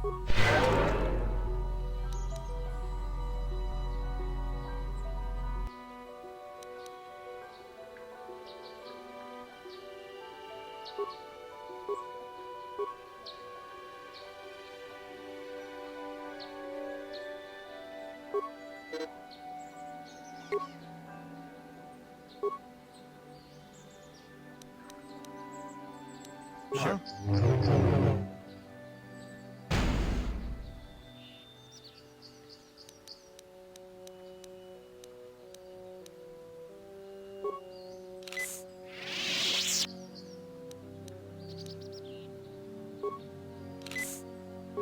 Sure.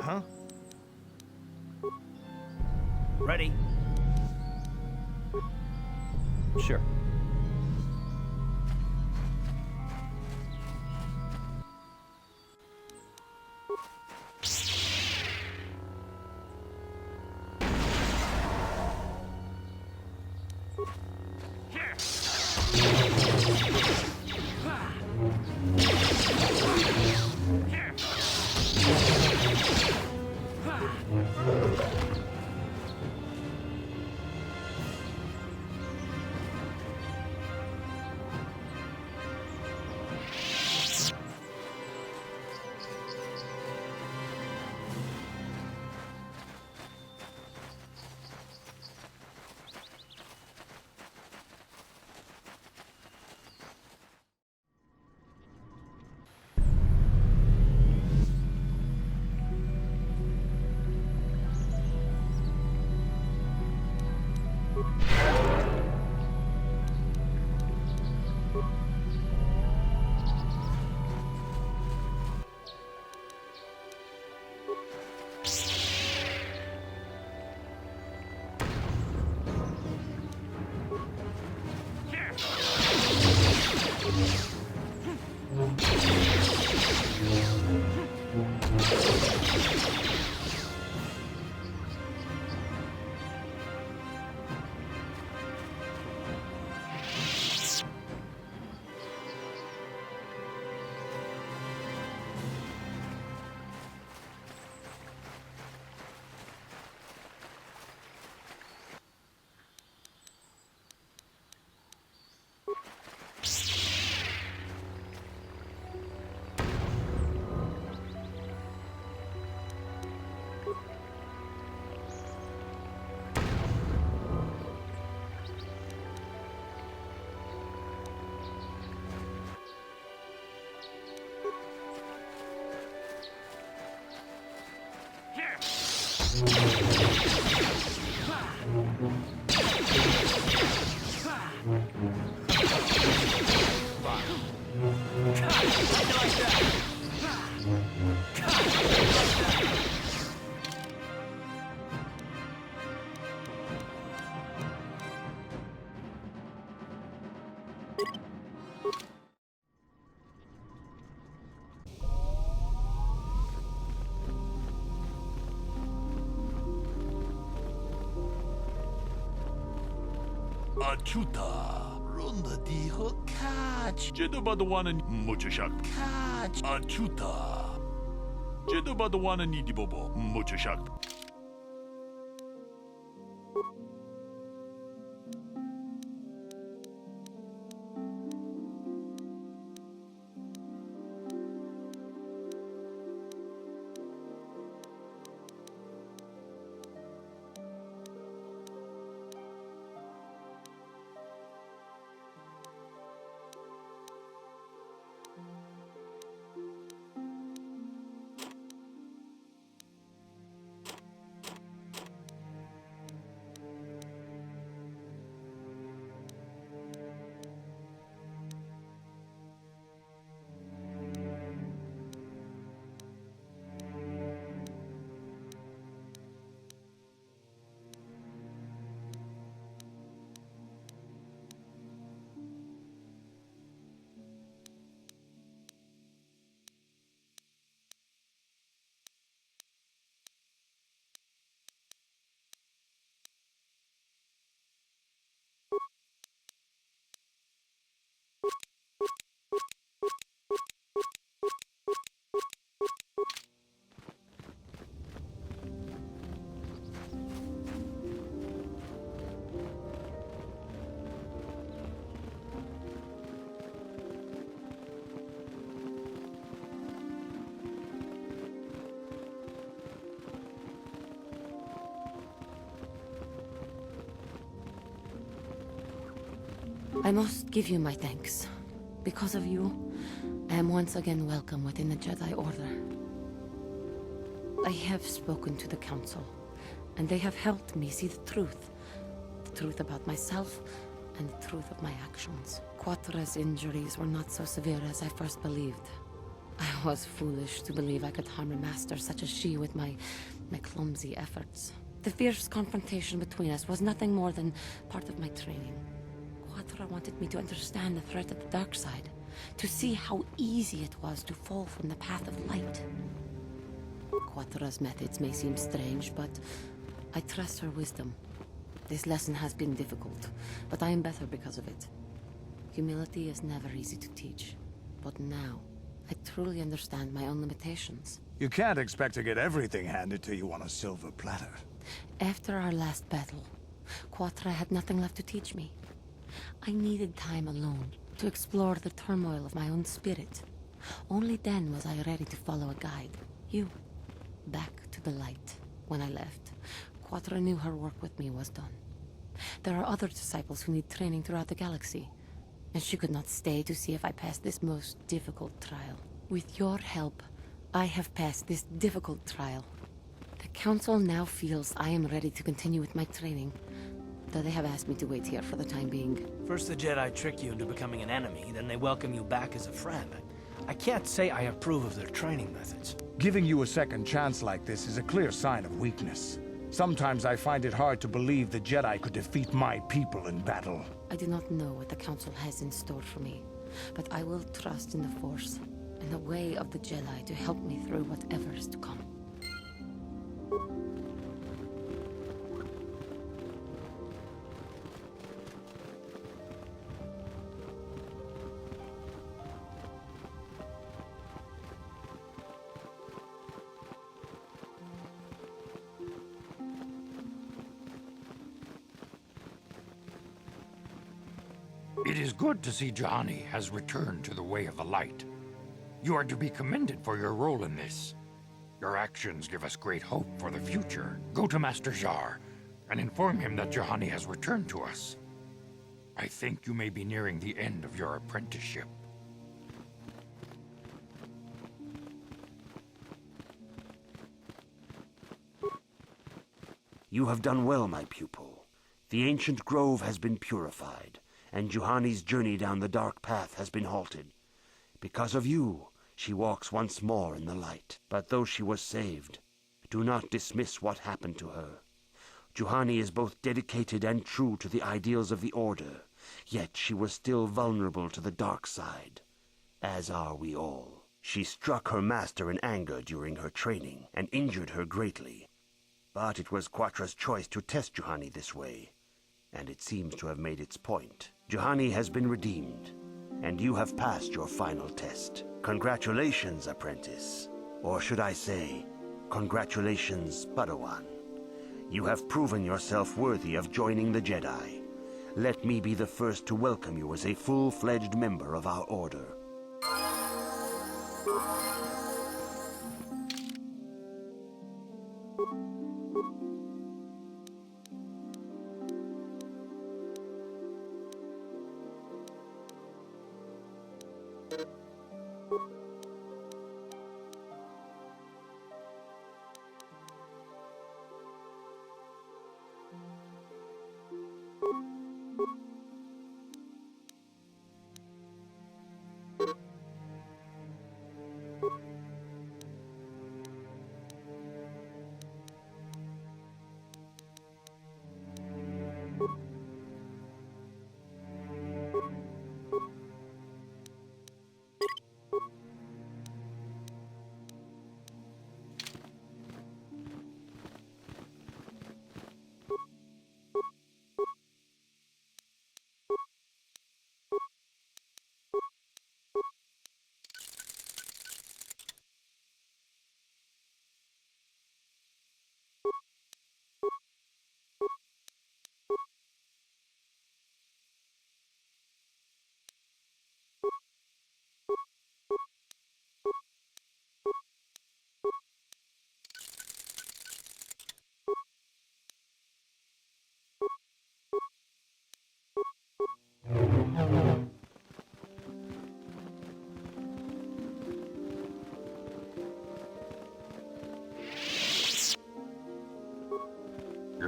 Huh? Ready? Sure. Achuta. Runda dijo catch. Jedubadawana muchashak. Catch. Achuta. Jedubadawana nidibobo muchashak. I must give you my thanks. Because of you, I am once again welcome within the Jedi Order. I have spoken to the Council, and they have helped me see the truth. The truth about myself, and the truth of my actions. Quatra's injuries were not so severe as I first believed. I was foolish to believe I could harm a master such as she with my clumsy efforts. The fierce confrontation between us was nothing more than part of my training. Quatra wanted me to understand the threat of the dark side, to see how easy it was to fall from the path of light. Quatra's methods may seem strange, but I trust her wisdom. This lesson has been difficult, but I am better because of it. Humility is never easy to teach, but now I truly understand my own limitations. You can't expect to get everything handed to you on a silver platter. After our last battle, Quatra had nothing left to teach me. I needed time alone to explore the turmoil of my own spirit. Only then was I ready to follow a guide. You. Back to the light. When I left, Quatra knew her work with me was done. There are other disciples who need training throughout the galaxy, and she could not stay to see if I passed this most difficult trial. With your help, I have passed this difficult trial. The Council now feels I am ready to continue with my training, though they have asked me to wait here for the time being. First the Jedi trick you into becoming an enemy, then they welcome you back as a friend. I can't say I approve of their training methods. Giving you a second chance like this is a clear sign of weakness. Sometimes I find it hard to believe the Jedi could defeat my people in battle. I do not know what the Council has in store for me, but I will trust in the Force and the way of the Jedi to help me through whatever is to come. It is good to see Juhani has returned to the way of the light. You are to be commended for your role in this. Your actions give us great hope for the future. Go to Master Jar and inform him that Juhani has returned to us. I think you may be nearing the end of your apprenticeship. You have done well, my pupil. The ancient grove has been purified, and Juhani's journey down the dark path has been halted. Because of you, she walks once more in the light. But though she was saved, do not dismiss what happened to her. Juhani is both dedicated and true to the ideals of the Order, yet she was still vulnerable to the dark side, as are we all. She struck her master in anger during her training, and injured her greatly. But it was Quatra's choice to test Juhani this way, and it seems to have made its point. Juhani has been redeemed, and you have passed your final test. Congratulations, apprentice. Or should I say, congratulations, Padawan. You have proven yourself worthy of joining the Jedi. Let me be the first to welcome you as a full-fledged member of our order.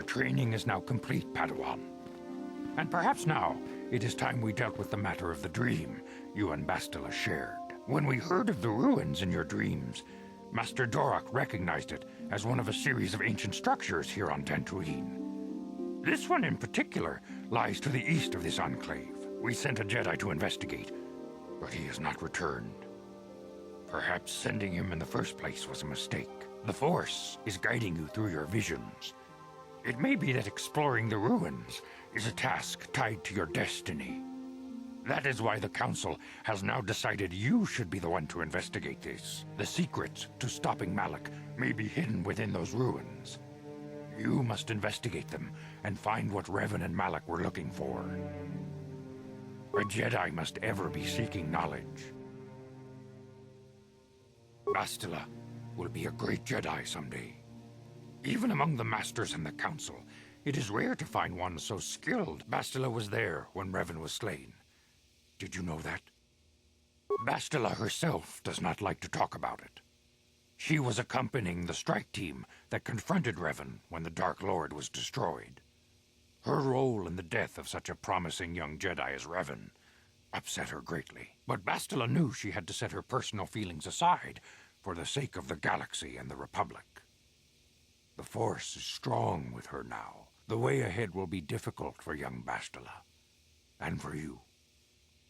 Your training is now complete, Padawan. And perhaps now, it is time we dealt with the matter of the dream you and Bastila shared. When we heard of the ruins in your dreams, Master Dorak recognized it as one of a series of ancient structures here on Dantooine. This one in particular lies to the east of this enclave. We sent a Jedi to investigate, but he has not returned. Perhaps sending him in the first place was a mistake. The Force is guiding you through your visions. It may be that exploring the ruins is a task tied to your destiny. That is why the Council has now decided you should be the one to investigate this. The secrets to stopping Malak may be hidden within those ruins. You must investigate them and find what Revan and Malak were looking for. A Jedi must ever be seeking knowledge. Bastila will be a great Jedi someday. Even among the Masters and the Council, it is rare to find one so skilled. Bastila was there when Revan was slain. Did you know that? Bastila herself does not like to talk about it. She was accompanying the strike team that confronted Revan when the Dark Lord was destroyed. Her role in the death of such a promising young Jedi as Revan upset her greatly. But Bastila knew she had to set her personal feelings aside for the sake of the galaxy and the Republic. The Force is strong with her now. The way ahead will be difficult for young Bastila, and for you.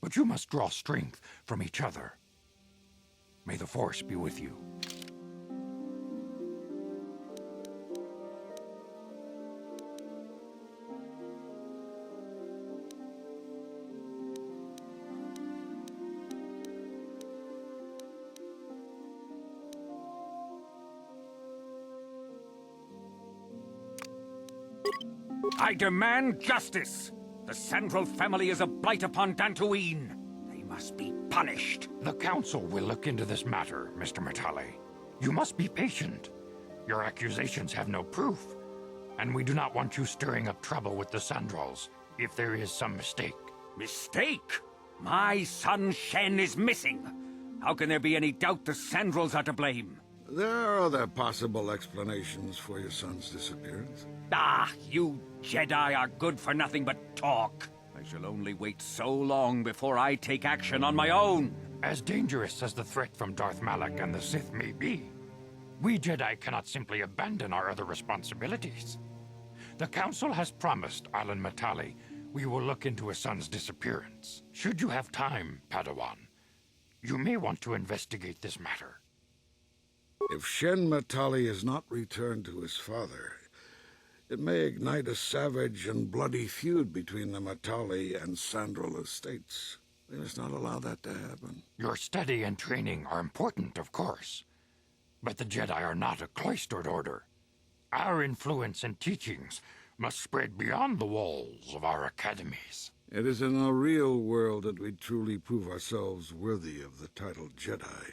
But you must draw strength from each other. May the Force be with you. I demand justice! The Sandral family is a blight upon Dantooine. They must be punished. The Council will look into this matter, Mr. Matale. You must be patient. Your accusations have no proof, and we do not want you stirring up trouble with the Sandrals if there is some mistake. Mistake? My son Shen is missing. How can there be any doubt the Sandrals are to blame? There are other possible explanations for your son's disappearance. Ah, you Jedi are good for nothing but talk. I shall only wait so long before I take action on my own. As dangerous as the threat from Darth Malak and the Sith may be, we Jedi cannot simply abandon our other responsibilities. The Council has promised Alan Matale we will look into his son's disappearance. Should you have time, Padawan, you may want to investigate this matter. If Shen Matali is not returned to his father, it may ignite a savage and bloody feud between the Matali and Sandral estates. We must not allow that to happen. Your study and training are important, of course, but the Jedi are not a cloistered order. Our influence and teachings must spread beyond the walls of our academies. It is in the real world that we truly prove ourselves worthy of the title Jedi.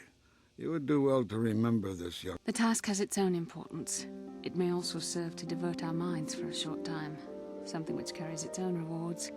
You would do well to remember this, young... The task has its own importance. It may also serve to divert our minds for a short time, something which carries its own rewards.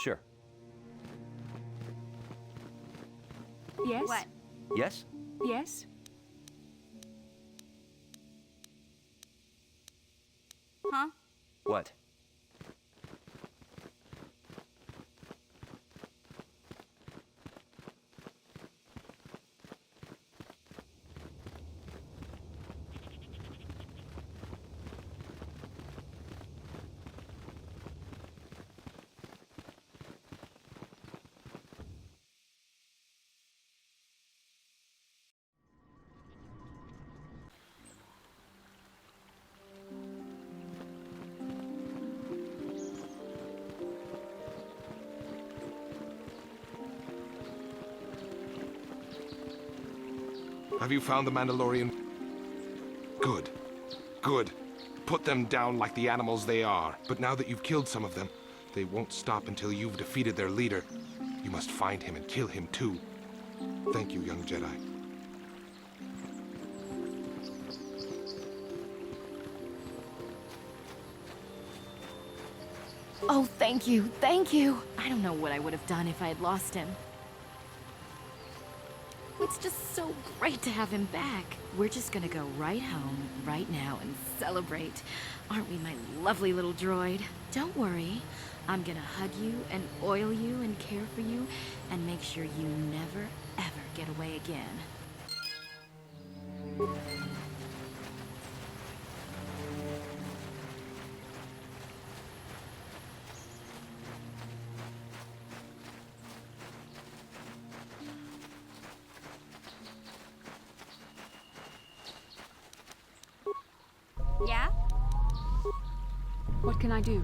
Sure. Yes? What? Yes? Yes? Huh? What? Have you found the Mandalorian? Good. Good. Put them down like the animals they are. But now that you've killed some of them, they won't stop until you've defeated their leader. You must find him and kill him too. Thank you, young Jedi. Oh, thank you, thank you. I don't know what I would have done if I had lost him. It's just so great to have him back. We're just gonna go right home, right now, and celebrate. Aren't we, my lovely little droid? Don't worry. I'm gonna hug you and oil you and care for you and make sure you never, ever get away again. Yeah? What can I do?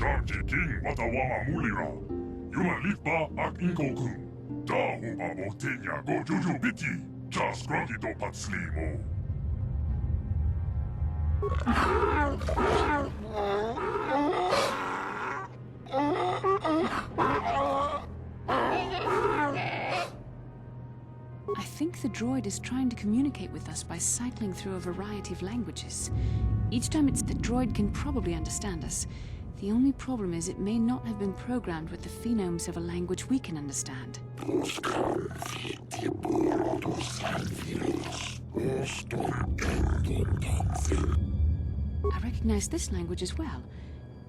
Sharti King Watawama Mulira. Yuma Lipa Ak Inko Kun. Da Huba Botenya Go Juju Biti. Jas Grunky Do Patslimo. I think the droid is trying to communicate with us by cycling through a variety of languages. Each time the droid can probably understand us. The only problem is it may not have been programmed with the phonemes of a language we can understand. I recognize this language as well.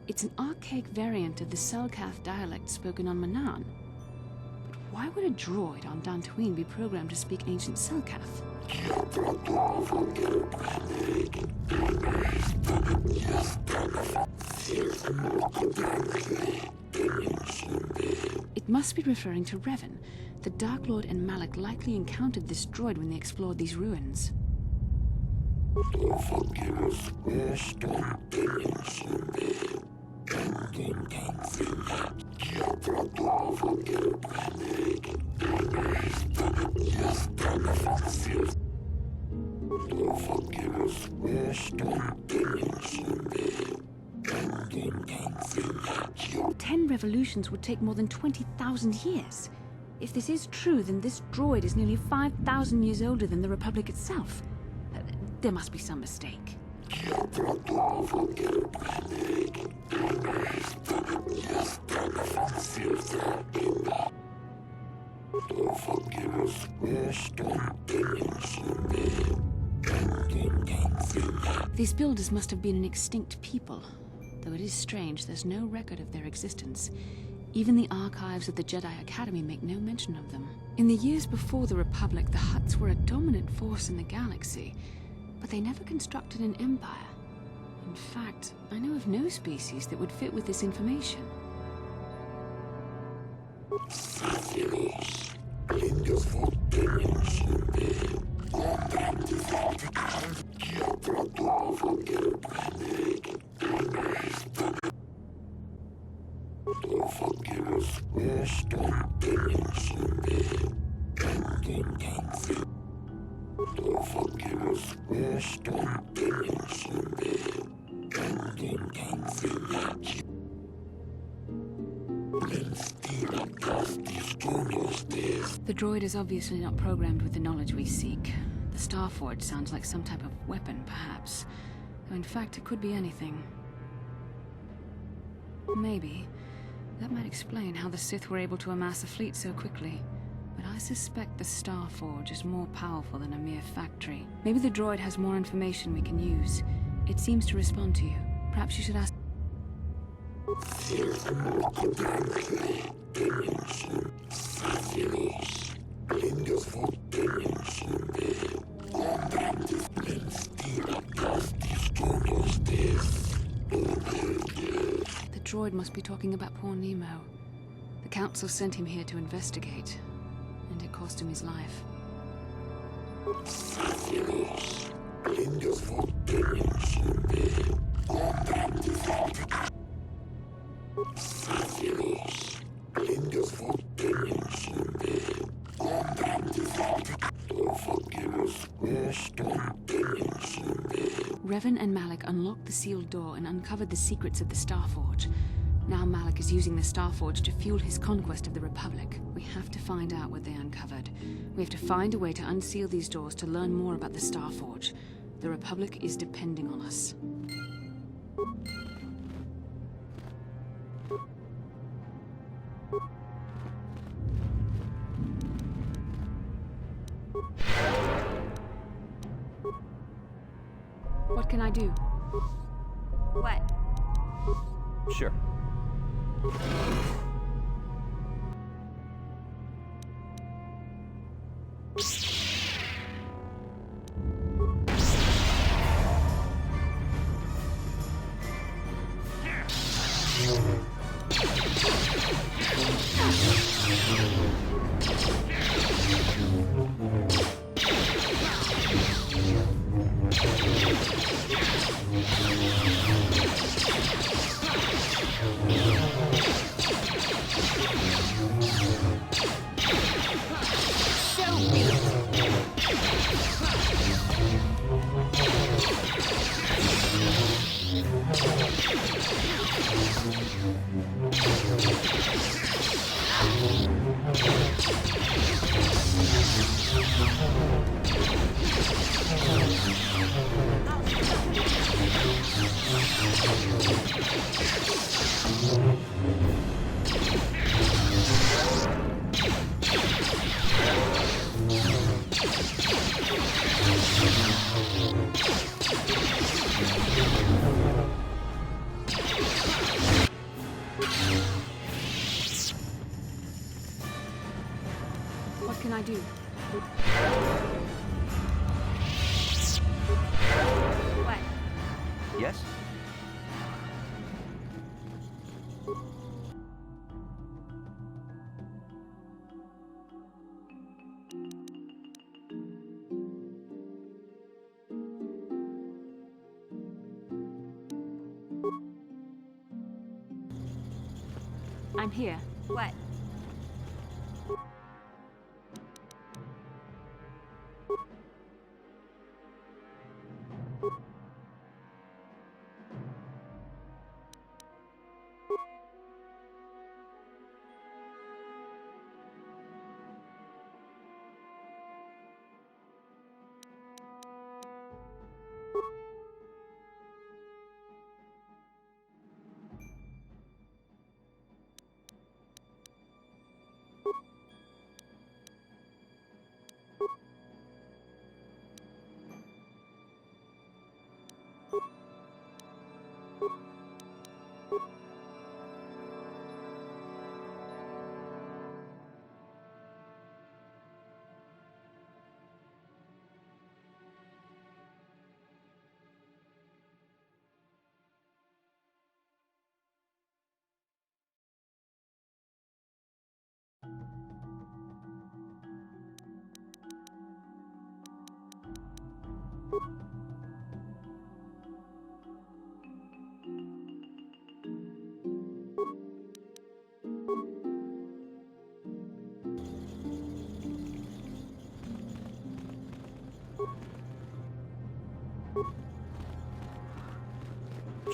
It's an archaic variant of the Selkath dialect spoken on Manaan. But why would a droid on Dantooine be programmed to speak ancient Selkath? It must be referring to Revan. The Dark Lord and Malak likely encountered this droid when they explored these ruins. Ten revolutions would take more than 20,000 years. If this is true, then this droid is nearly 5,000 years older than the Republic itself. There must be some mistake. These builders must have been an extinct people. Though it is strange, there's no record of their existence. Even the archives of the Jedi Academy make no mention of them. In the years before the Republic, the Hutts were a dominant force in the galaxy, but they never constructed an empire. In fact, I know of no species that would fit with this information. The droid is obviously not programmed with the knowledge we seek. The Starforge sounds like some type of weapon, perhaps. Though in fact, it could be anything. Maybe. That might explain how the Sith were able to amass a fleet so quickly. But I suspect the Starforge is more powerful than a mere factory. Maybe the droid has more information we can use. It seems to respond to you. Perhaps you should ask... The droid must be talking about poor Nemo. The Council sent him here to investigate, and it cost him his life. Revan and Malak unlocked the sealed door and uncovered the secrets of the Starforge. Now Malak is using the Starforge to fuel his conquest of the Republic. We have to find out what they uncovered. We have to find a way to unseal these doors to learn more about the Starforge. The Republic is depending on us. What can I do? What? Sure. What can I do? What? Yes? I'm here. What?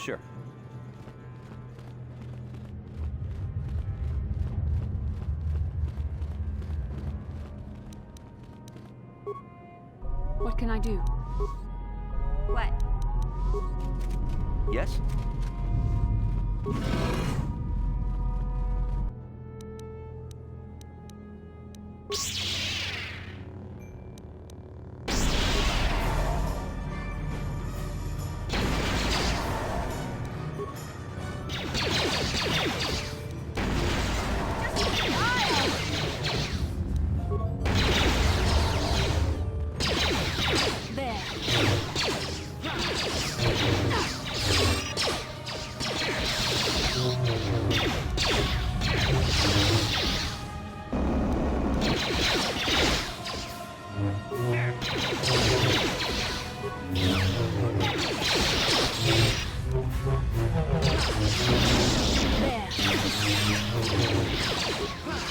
Sure. What can I do? What? Yes?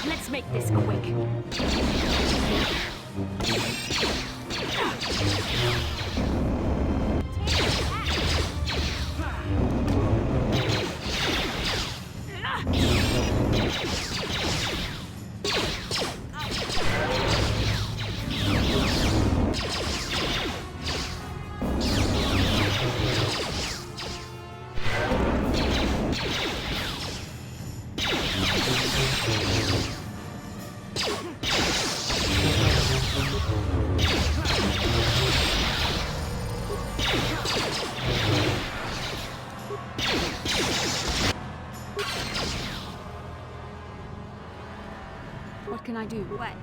Let's make this quick. What can I do? What?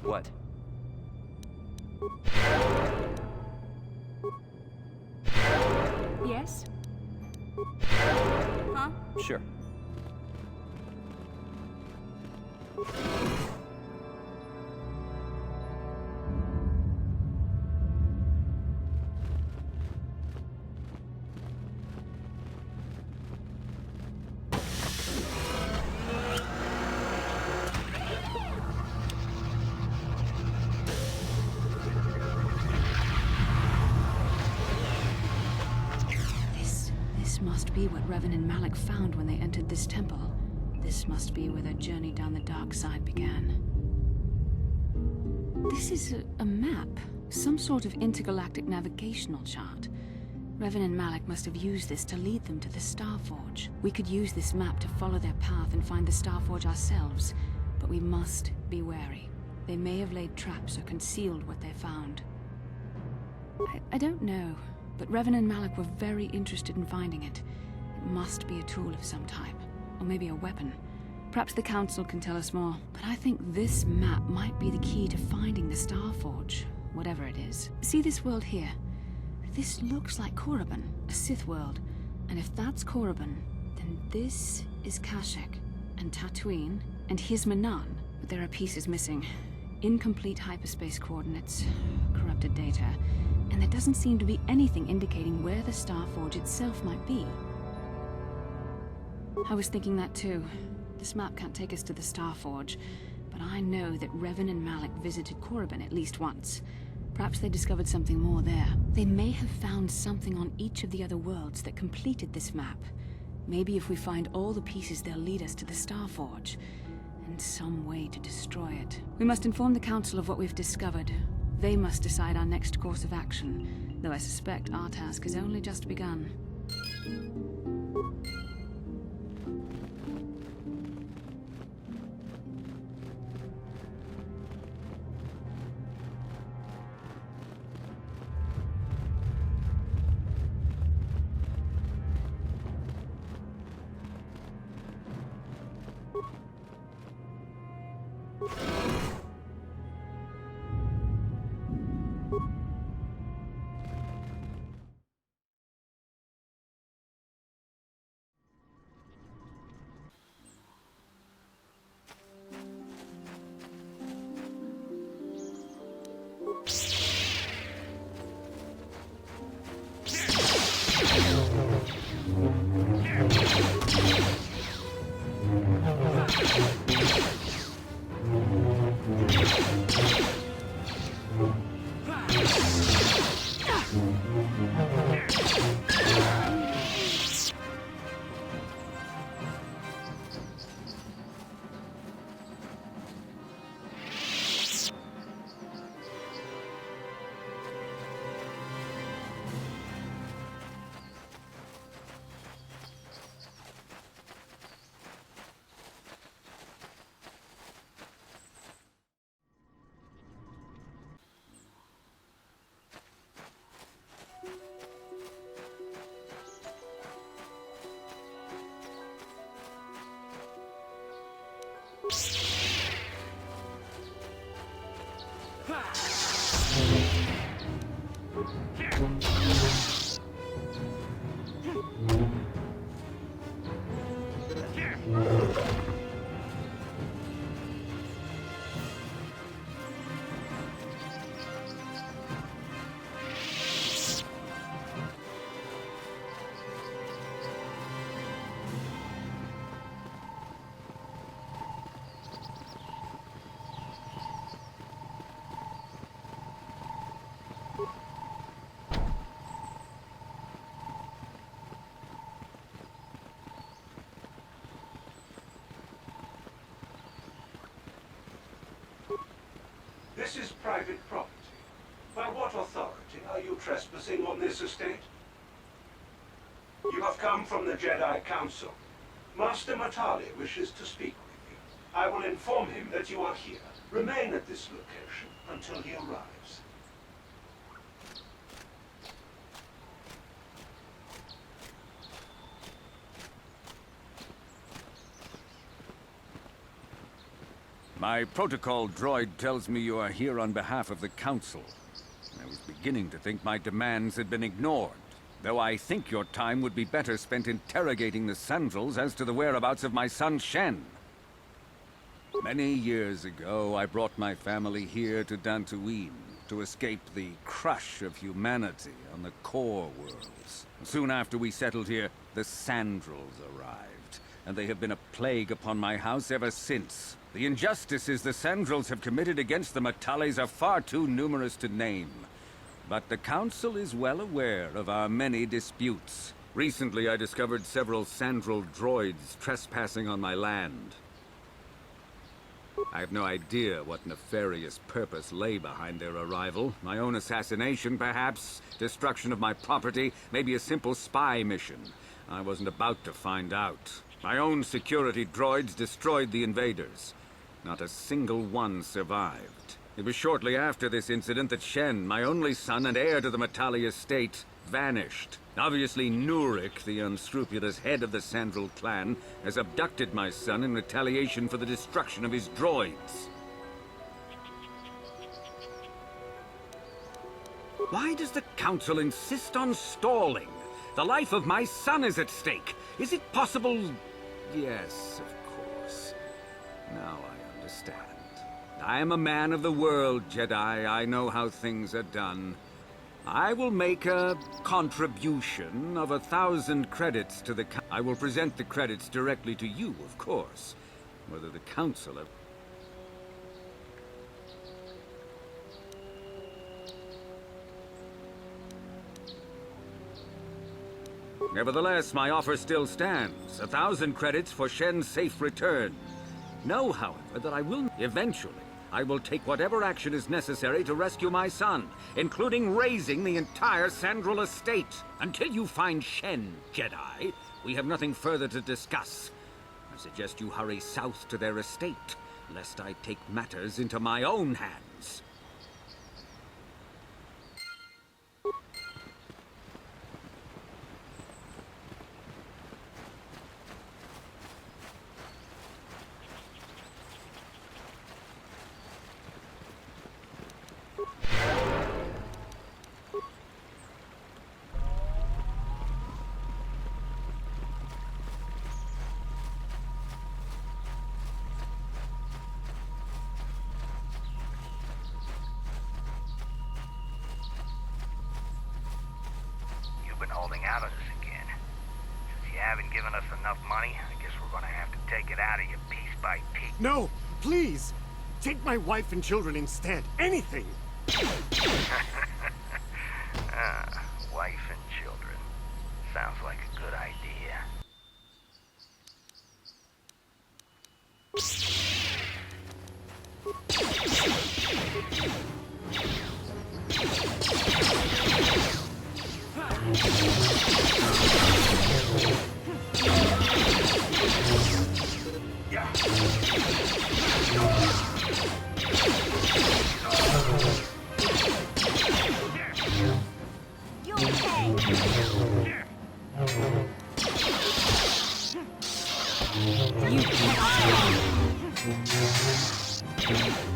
What? Yes? Huh? Sure. This must be what Revan and Malik found when they entered this temple. This must be where their journey down the dark side began. This is a map, some sort of intergalactic navigational chart. Revan and Malik must have used this to lead them to the Starforge. We could use this map to follow their path and find the Starforge ourselves, but we must be wary. They may have laid traps or concealed what they found. I don't know, but Revan and Malik were very interested in finding it. It must be a tool of some type, or maybe a weapon. Perhaps the Council can tell us more, but I think this map might be the key to finding the Starforge, whatever it is. See this world here? This looks like Korriban, a Sith world. And if that's Korriban, then this is Kashyyyk, and Tatooine, and here's Manaan. But there are pieces missing. Incomplete hyperspace coordinates, corrupted data, and there doesn't seem to be anything indicating where the Starforge itself might be. I was thinking that too. This map can't take us to the Starforge, but I know that Revan and Malik visited Korriban at least once. Perhaps they discovered something more there. They may have found something on each of the other worlds that completed this map. Maybe if we find all the pieces, they'll lead us to the Starforge, and some way to destroy it. We must inform the Council of what we've discovered. They must decide our next course of action, though I suspect our task has only just begun. This is private property. By what authority are you trespassing on this estate? You have come from the Jedi Council. Master Matali wishes to speak with you. I will inform him that you are here. Remain at this location until he arrives. My protocol droid tells me you are here on behalf of the Council. I was beginning to think my demands had been ignored, though I think your time would be better spent interrogating the Sandrels as to the whereabouts of my son Shen. Many years ago, I brought my family here to Dantooine to escape the crush of humanity on the core worlds. Soon after we settled here, the Sandrels arrived, and they have been a plague upon my house ever since. The injustices the Sandrels have committed against the Matales are far too numerous to name. But the Council is well aware of our many disputes. Recently, I discovered several Sandrel droids trespassing on my land. I have no idea what nefarious purpose lay behind their arrival. My own assassination, perhaps? Destruction of my property? Maybe a simple spy mission? I wasn't about to find out. My own security droids destroyed the invaders. Not a single one survived. It was shortly after this incident that Shen, my only son and heir to the Matali estate, vanished. Obviously, Nurik, the unscrupulous head of the Sandrel clan, has abducted my son in retaliation for the destruction of his droids. Why does the Council insist on stalling? The life of my son is at stake. Is it possible? Yes, of course. Now I understand. I am a man of the world, Jedi. I know how things are done. I will make a contribution of 1,000 credits to the I will present the credits directly to you, of course. Whether the Council have... Nevertheless, my offer still stands. 1,000 credits for Shen's safe return. Know, however, that I will eventually. I will take whatever action is necessary to rescue my son, including razing the entire Sandrel estate. Until you find Shen, Jedi, we have nothing further to discuss. I suggest you hurry south to their estate, lest I take matters into my own hands. falling out of this again. Since you haven't given us enough money, I guess we're gonna have to take it out of you piece by piece. No, please! Take my wife and children instead. Anything! Wife and children. Sounds like a good idea. You okay?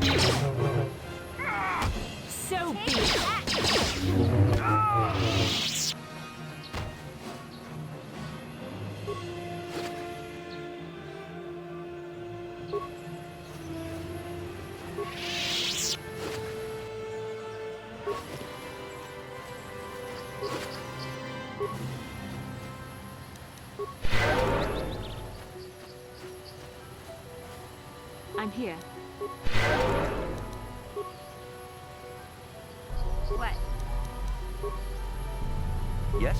You so be it. I'm here. What? Yes?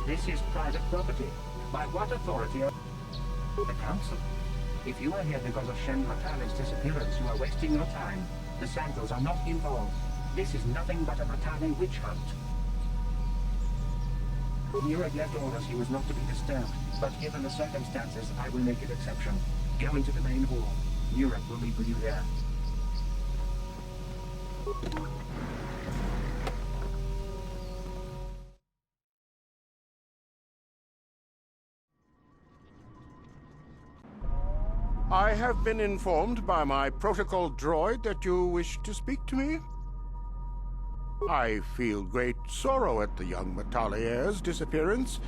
This is private property. By what authority are... The Council? If you are here because of Shen Matale's disappearance, you are wasting your time. The Sandals are not involved. This is nothing but a Matale witch hunt. Nurek left orders he was not to be disturbed, but given the circumstances, I will make an exception. Go into the main hall. Nurek will meet with you there. I have been informed by my protocol droid that you wish to speak to me. I feel great sorrow at the young Matale heirs' disappearance,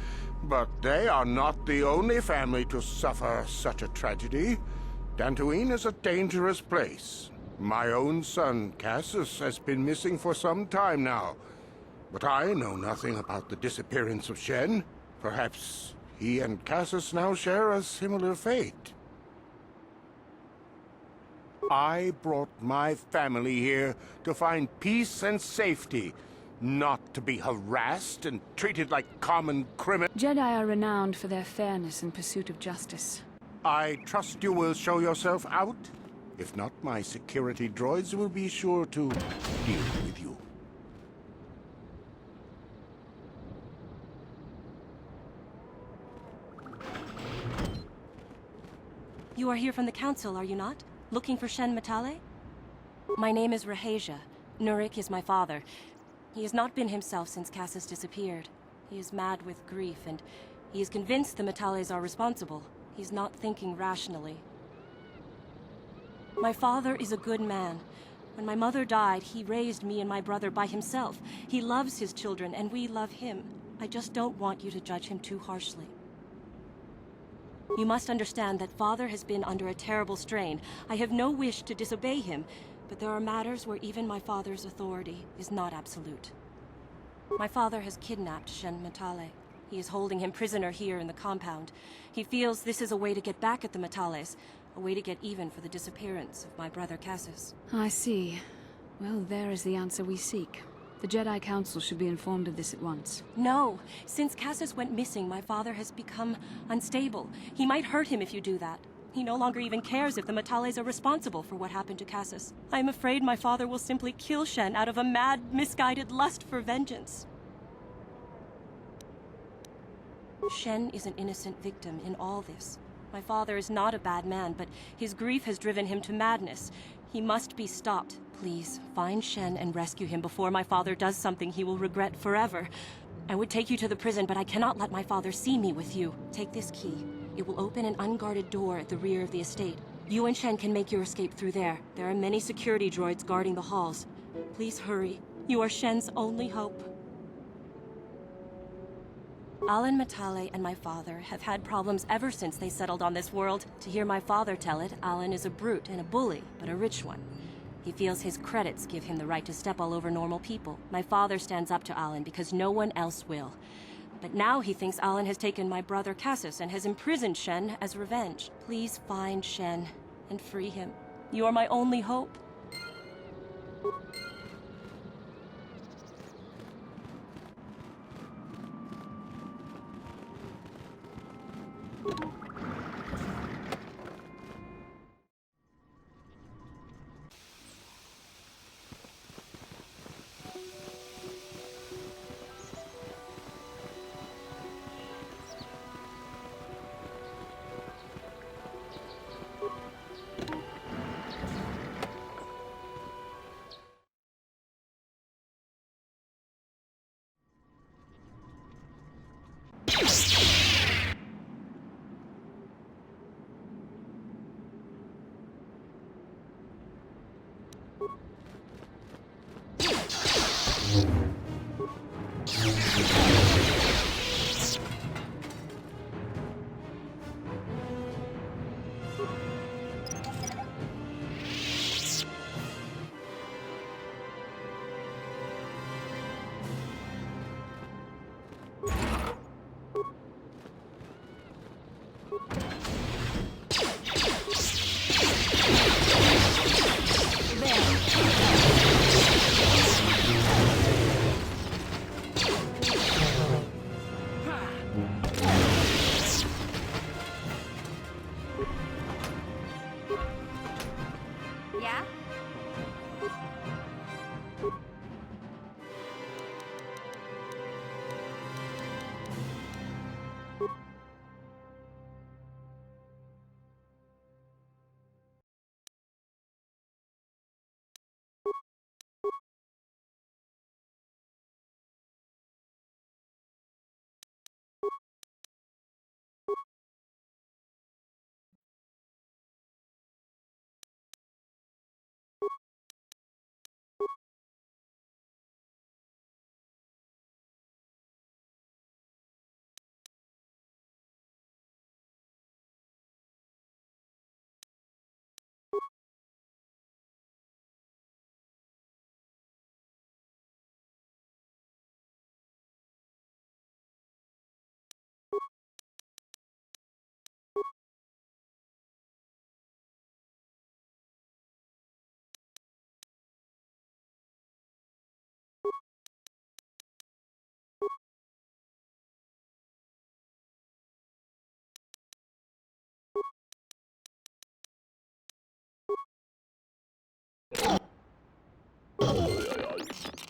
but they are not the only family to suffer such a tragedy. Dantooine is a dangerous place. My own son, Cassius, has been missing for some time now, but I know nothing about the disappearance of Shen. Perhaps he and Cassius now share a similar fate. I brought my family here to find peace and safety, not to be harassed and treated like common criminals. Jedi are renowned for their fairness in pursuit of justice. I trust you will show yourself out. If not, my security droids will be sure to deal with you. You are here from the Council, are you not? Looking for Shen Matale? My name is Rahasia. Nurek is my father. He has not been himself since Cassius disappeared. He is mad with grief, and he is convinced the Matales are responsible. He's not thinking rationally. My father is a good man. When my mother died, he raised me and my brother by himself. He loves his children, and we love him. I just don't want you to judge him too harshly. You must understand that Father has been under a terrible strain. I have no wish to disobey him, but there are matters where even my father's authority is not absolute. My father has kidnapped Shen Matale. He is holding him prisoner here in the compound. He feels this is a way to get back at the Matales, a way to get even for the disappearance of my brother Cassius. I see. Well, there is the answer we seek. The Jedi Council should be informed of this at once. No! Since Cassius went missing, my father has become unstable. He might hurt him if you do that. He no longer even cares if the Matales are responsible for what happened to Cassius. I am afraid my father will simply kill Shen out of a mad, misguided lust for vengeance. Shen is an innocent victim in all this. My father is not a bad man, but his grief has driven him to madness. He must be stopped. Please, find Shen and rescue him before my father does something he will regret forever. I would take you to the prison, but I cannot let my father see me with you. Take this key. It will open an unguarded door at the rear of the estate. You and Shen can make your escape through there. There are many security droids guarding the halls. Please hurry. You are Shen's only hope. Alan Matale and my father have had problems ever since they settled on this world. To hear my father tell it, Alan is a brute and a bully, but a rich one. He feels his credits give him the right to step all over normal people. My father stands up to Alan because no one else will. But now he thinks Alan has taken my brother Cassius and has imprisoned Shen as revenge. Please find Shen and free him. You are my only hope. Yeah?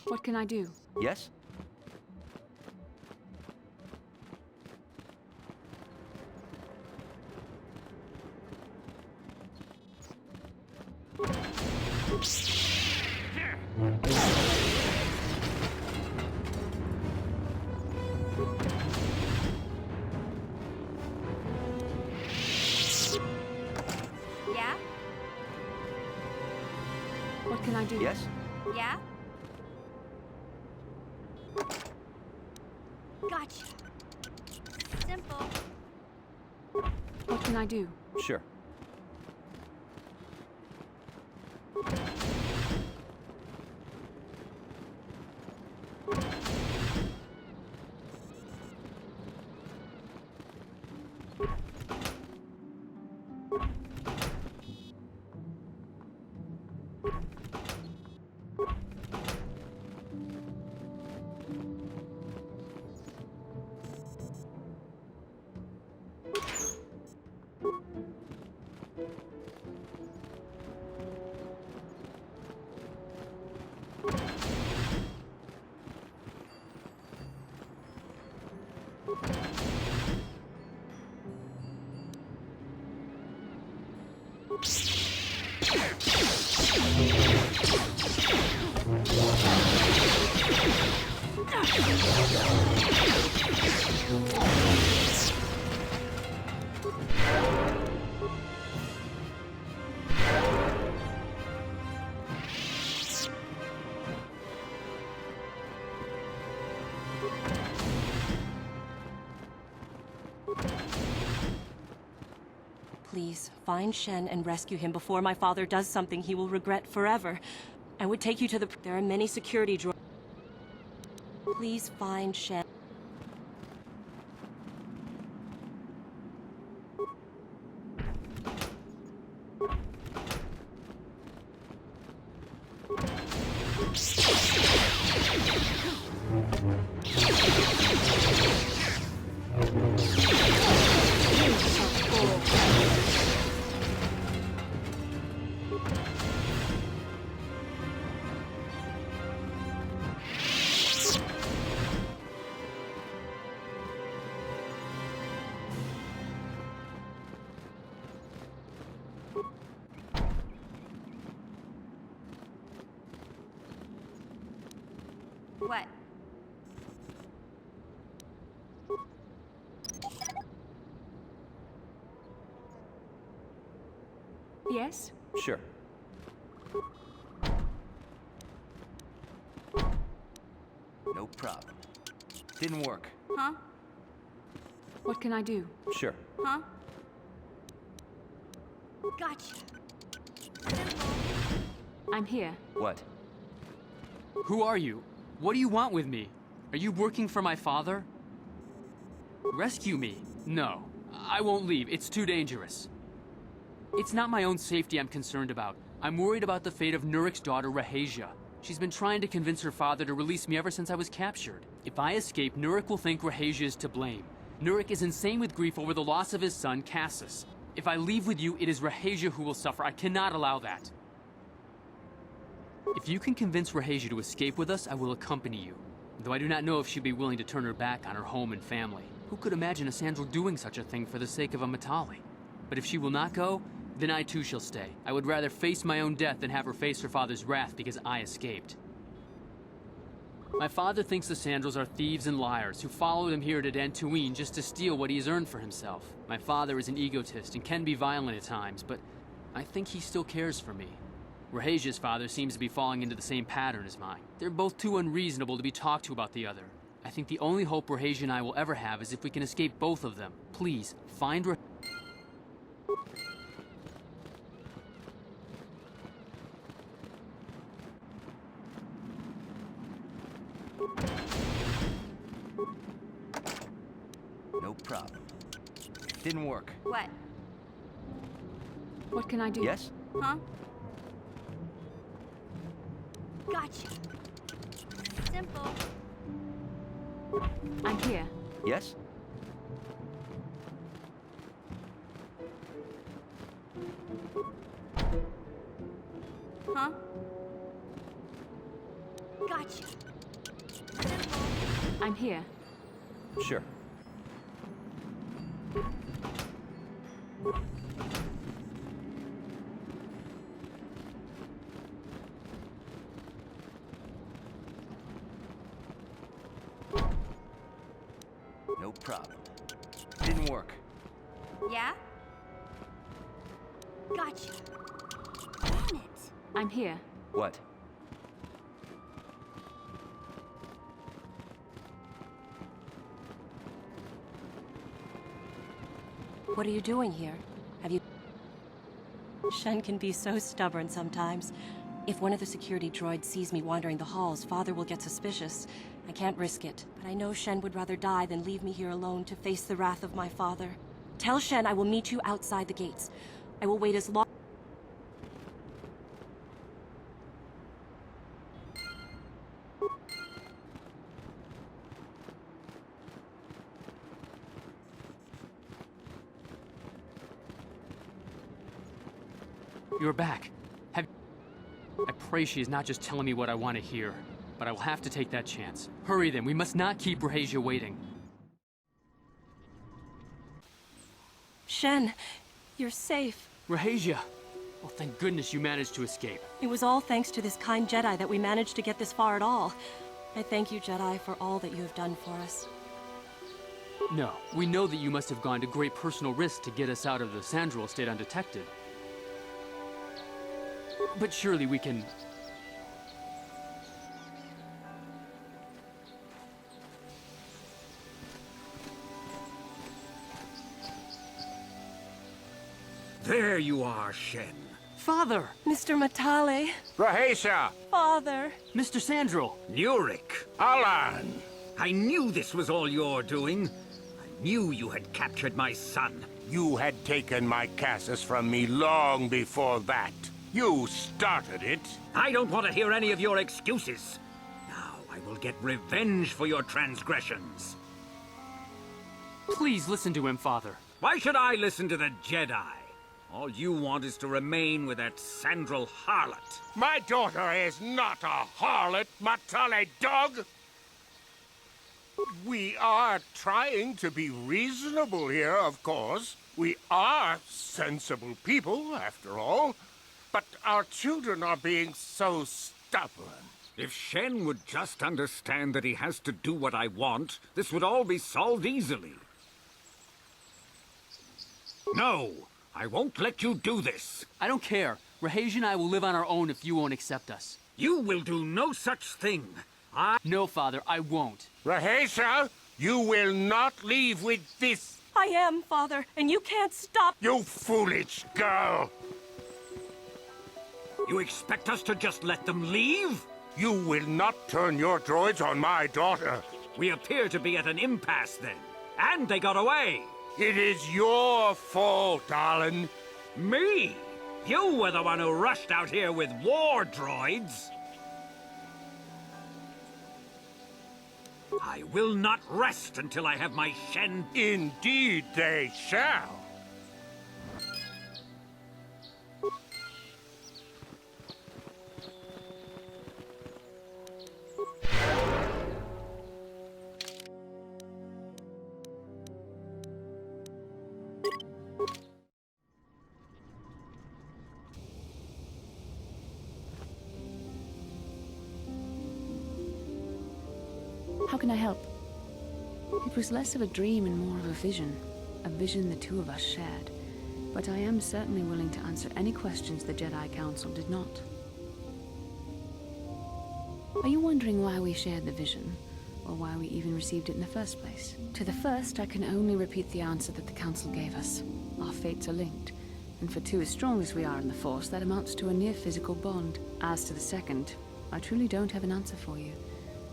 What can I do? Yes? Yeah? What can I do? Yes? Yeah? Gotcha. Simple. What can I do? Sure. Please, find Shen and rescue him before my father does something he will regret forever. I would take you to the... There are many security droids. Please find Shen. What? Yes? Sure. No problem. Didn't work. Huh? What can I do? Sure. Huh? Gotcha. I'm here. What? Who are you? What do you want with me? Are you working for my father? Rescue me? No. I won't leave. It's too dangerous. It's not my own safety I'm concerned about. I'm worried about the fate of Nurik's daughter, Rahasia. She's been trying to convince her father to release me ever since I was captured. If I escape, Nurik will think Rahasia is to blame. Nurik is insane with grief over the loss of his son, Cassus. If I leave with you, it is Rahasia who will suffer. I cannot allow that. If you can convince Rahasia to escape with us, I will accompany you. Though I do not know if she'd be willing to turn her back on her home and family. Who could imagine a Sandral doing such a thing for the sake of a Matali? But if she will not go, then I too shall stay. I would rather face my own death than have her face her father's wrath because I escaped. My father thinks the Sandrals are thieves and liars who followed him here to Dantooine just to steal what he has earned for himself. My father is an egotist and can be violent at times, but I think he still cares for me. Rahasia's father seems to be falling into the same pattern as mine. They're both too unreasonable to be talked to about the other. I think the only hope Rahasia and I will ever have is if we can escape both of them. Please, find No problem. Didn't work. What? What can I do? Yes? Huh? Gotcha. Simple. I'm here. Yes? Huh? Gotcha. Simple. I'm here. Sure. No problem. Didn't work. Yeah? Gotcha. Damn it. I'm here. What? What are you doing here? Have you... Shen can be so stubborn sometimes. If one of the security droids sees me wandering the halls, Father will get suspicious. I can't risk it, but I know Shen would rather die than leave me here alone to face the wrath of my father. Tell Shen I will meet you outside the gates. I will wait as long... You're back. I pray she is not just telling me what I want to hear, but I will have to take that chance. Hurry then, we must not keep Rahasia waiting. Shen, you're safe. Rahasia! Oh, thank goodness you managed to escape. It was all thanks to this kind Jedi that we managed to get this far at all. I thank you, Jedi, for all that you have done for us. No, we know that you must have gone to great personal risk to get us out of the Sandral estate undetected. But surely we can... There you are, Shen. Father! Mr. Matale. Rahasia! Father! Mr. Sandral! Nurik! Alan! I knew this was all your doing. I knew you had captured my son. You had taken my Casus from me long before that. You started it. I don't want to hear any of your excuses. Now I will get revenge for your transgressions. Please listen to him, Father. Why should I listen to the Jedi? All you want is to remain with that Sandral harlot. My daughter is not a harlot, Matale dog! We are trying to be reasonable here, of course. We are sensible people, after all. But our children are being so stubborn. If Shen would just understand that he has to do what I want, this would all be solved easily. No! I won't let you do this. I don't care. Rahasia and I will live on our own if you won't accept us. You will do no such thing. No, Father, I won't. Rahasia, you will not leave with this. I am, Father, and you can't stop. You foolish girl! You expect us to just let them leave? You will not turn your droids on my daughter. We appear to be at an impasse then. And they got away. It is your fault, Alan. Me? You were the one who rushed out here with war droids. I will not rest until I have my Shen. Indeed they shall. How can I help? It was less of a dream and more of a vision the two of us shared. But I am certainly willing to answer any questions the Jedi Council did not. Are you wondering why we shared the vision, or why we even received it in the first place? To the first, I can only repeat the answer that the Council gave us. Our fates are linked, and for two as strong as we are in the Force, that amounts to a near-physical bond. As to the second, I truly don't have an answer for you.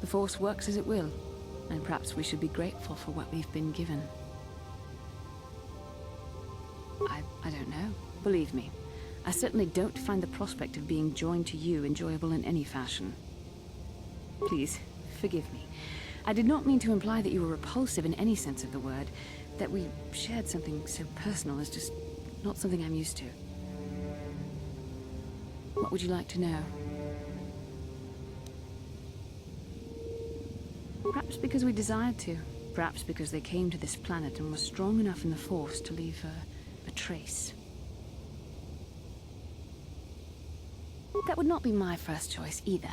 The Force works as it will, and perhaps we should be grateful for what we've been given. I don't know. Believe me, I certainly don't find the prospect of being joined to you enjoyable in any fashion. Please, forgive me. I did not mean to imply that you were repulsive in any sense of the word. That we shared something so personal is just not something I'm used to. What would you like to know? Perhaps because we desired to. Perhaps because they came to this planet and were strong enough in the Force to leave a trace. That would not be my first choice either,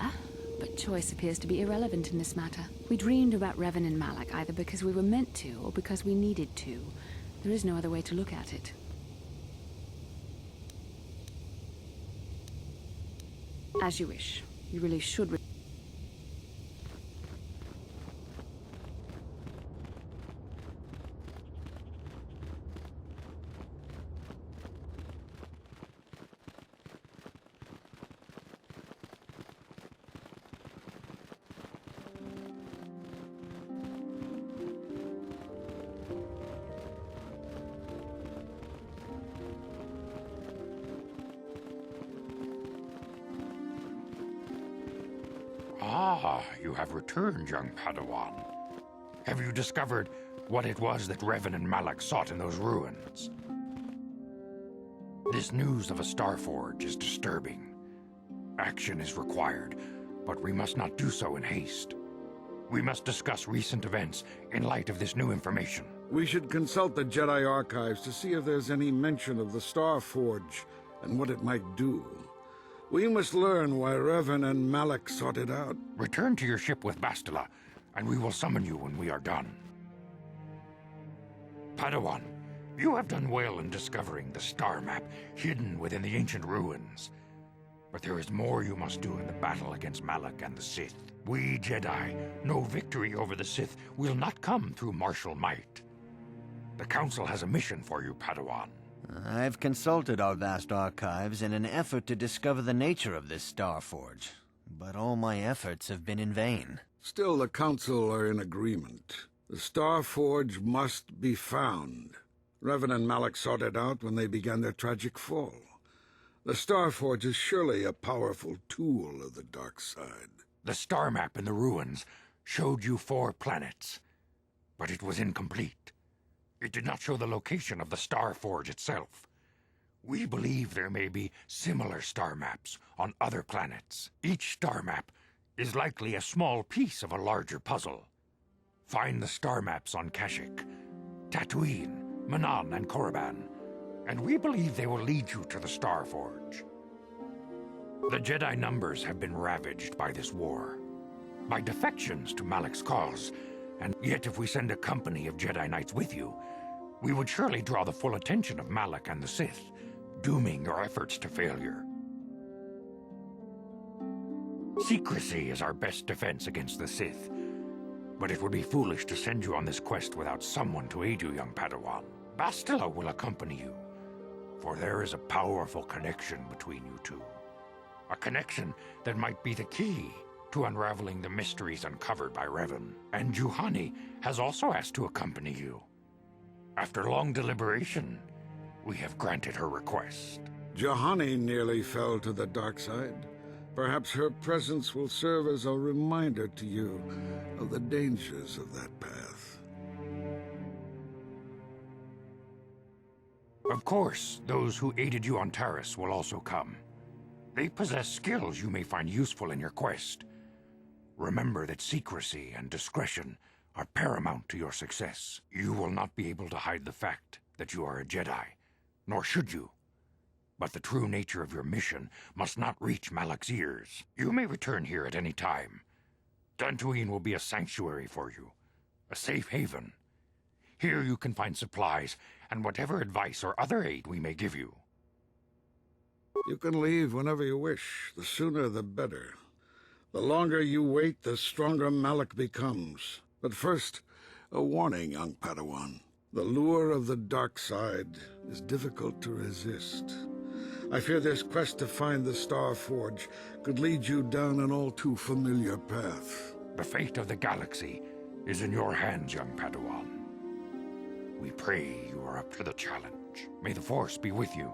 but choice appears to be irrelevant in this matter. We dreamed about Revan and Malak either because we were meant to or because we needed to. There is no other way to look at it. As you wish. You really should. Ah, you have returned, young Padawan. Have you discovered what it was that Revan and Malak sought in those ruins? This news of a Starforge is disturbing. Action is required, but we must not do so in haste. We must discuss recent events in light of this new information. We should consult the Jedi archives to see if there's any mention of the Starforge and what it might do. We must learn why Revan and Malak sought it out. Return to your ship with Bastila, and we will summon you when we are done. Padawan, you have done well in discovering the star map hidden within the ancient ruins. But there is more you must do in the battle against Malak and the Sith. We Jedi know victory over the Sith will not come through martial might. The Council has a mission for you, Padawan. I've consulted our vast archives in an effort to discover the nature of this Starforge, but all my efforts have been in vain. Still, the Council are in agreement. The Starforge must be found. Revan and Malak sought it out when they began their tragic fall. The Starforge is surely a powerful tool of the dark side. The star map in the ruins showed you 4 planets, but it was incomplete. It did not show the location of the Starforge itself. We believe there may be similar star maps on other planets. Each star map is likely a small piece of a larger puzzle. Find the star maps on Kashyyyk, Tatooine, Manaan, and Korriban, and we believe they will lead you to the Starforge. The Jedi numbers have been ravaged by this war, by defections to Malak's cause, and yet if we send a company of Jedi Knights with you, we would surely draw the full attention of Malak and the Sith, dooming your efforts to failure. Secrecy is our best defense against the Sith, but it would be foolish to send you on this quest without someone to aid you, young Padawan. Bastila will accompany you, for there is a powerful connection between you two. A connection that might be the key to unraveling the mysteries uncovered by Revan. And Juhani has also asked to accompany you. After long deliberation, we have granted her request. Juhani nearly fell to the dark side. Perhaps her presence will serve as a reminder to you of the dangers of that path. Of course, those who aided you on Taris will also come. They possess skills you may find useful in your quest. Remember that secrecy and discretion are paramount to your success. You will not be able to hide the fact that you are a Jedi, nor should you. But the true nature of your mission must not reach Malak's ears. You may return here at any time. Dantooine will be a sanctuary for you, a safe haven. Here you can find supplies and whatever advice or other aid we may give you. You can leave whenever you wish. The sooner the better. The longer you wait, the stronger Malak becomes. But first, a warning, young Padawan. The lure of the dark side is difficult to resist. I fear this quest to find the Starforge could lead you down an all too familiar path. The fate of the galaxy is in your hands, young Padawan. We pray you are up to the challenge. May the Force be with you.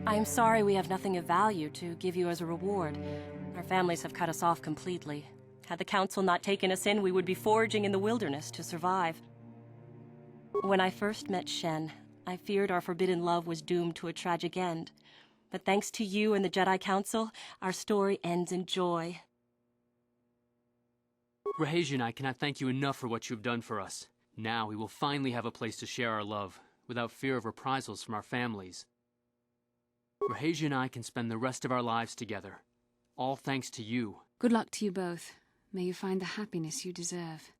I am sorry we have nothing of value to give you as a reward. Our families have cut us off completely. Had the Council not taken us in, we would be foraging in the wilderness to survive. When I first met Shen, I feared our forbidden love was doomed to a tragic end. But thanks to you and the Jedi Council, our story ends in joy. Rahesia and I cannot thank you enough for what you have done for us. Now we will finally have a place to share our love, without fear of reprisals from our families. Rahesia and I can spend the rest of our lives together. All thanks to you. Good luck to you both. May you find the happiness you deserve.